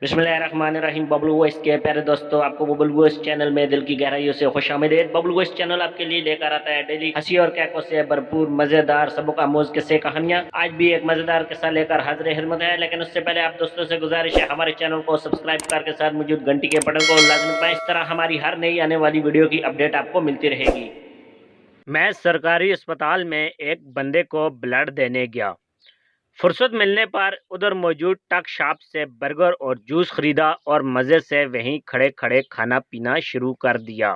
बिस्मिल्लाहिर्रहमानिर्रहीम। बबलू वॉइस के प्यारे दोस्तों, आपको बबलू वॉइस चैनल में दिल की गहराइयों से खुशामदीद। बबलू वॉइस चैनल आपके लिए लेकर आता है डेली हंसी और कैकों से भरपूर मजेदार सबक आमोज किस्से कहानियां। आज भी एक मजेदार किस्सा लेकर हाजिर खिदमत है, लेकिन उससे पहले आप दोस्तों से गुजारिश है हमारे चैनल को सब्सक्राइब करके साथ मौजूद घंटी के बटन को लाजमी दबाएं। इस तरह हमारी हर नई आने वाली वीडियो की अपडेट आपको मिलती रहेगी। मैं सरकारी अस्पताल में एक बंदे को ब्लड देने गया। फुर्सत मिलने पर उधर मौजूद टक शॉप से बर्गर और जूस खरीदा और मज़े से वहीं खड़े खड़े खाना पीना शुरू कर दिया।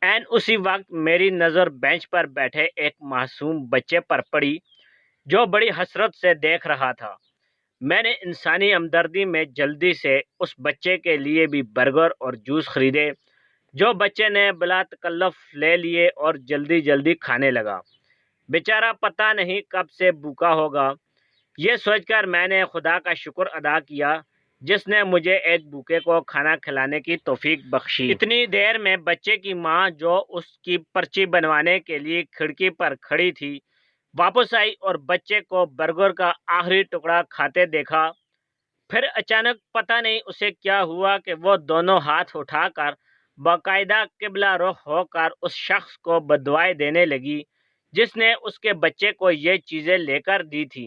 एन उसी वक्त मेरी नज़र बेंच पर बैठे एक मासूम बच्चे पर पड़ी जो बड़ी हसरत से देख रहा था। मैंने इंसानी हमदर्दी में जल्दी से उस बच्चे के लिए भी बर्गर और जूस खरीदे, जो बच्चे ने बिला तकल्लुफ़ ले लिए और जल्दी जल्दी खाने लगा। बेचारा पता नहीं कब से भूखा होगा। ये सोचकर मैंने खुदा का शुक्र अदा किया जिसने मुझे एक भूखे को खाना खिलाने की तौफीक बख्शी। इतनी देर में बच्चे की माँ, जो उसकी पर्ची बनवाने के लिए खिड़की पर खड़ी थी, वापस आई और बच्चे को बर्गर का आखिरी टुकड़ा खाते देखा। फिर अचानक पता नहीं उसे क्या हुआ कि वो दोनों हाथ उठाकर बाकायदा किबला रुख होकर उस शख्स को बदुआएं देने लगी जिसने उसके बच्चे को ये चीज़ें लेकर दी थी।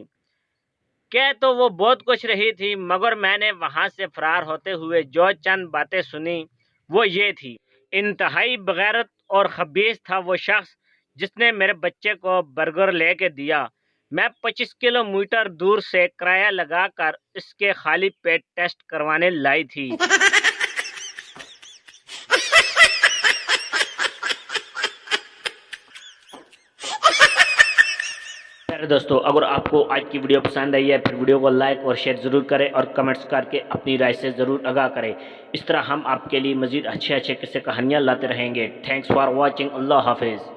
कह तो वो बहुत कुछ रही थी, मगर मैंने वहां से फरार होते हुए जो चंद बातें सुनी वो ये थी। इंतहाई बगैरत और खबीस था वो शख्स जिसने मेरे बच्चे को बर्गर लेके दिया। मैं 25 किलोमीटर दूर से किराया लगाकर इसके खाली पेट टेस्ट करवाने लाई थी। प्यारे दोस्तों, अगर आपको आज की वीडियो पसंद आई है फिर वीडियो को लाइक और शेयर ज़रूर करें और कमेंट्स करके अपनी राय से ज़रूर आगाह करें। इस तरह हम आपके लिए मज़ीद अच्छे अच्छे किस्से कहानियाँ लाते रहेंगे। Thanks for watching. अल्लाह हाफिज़।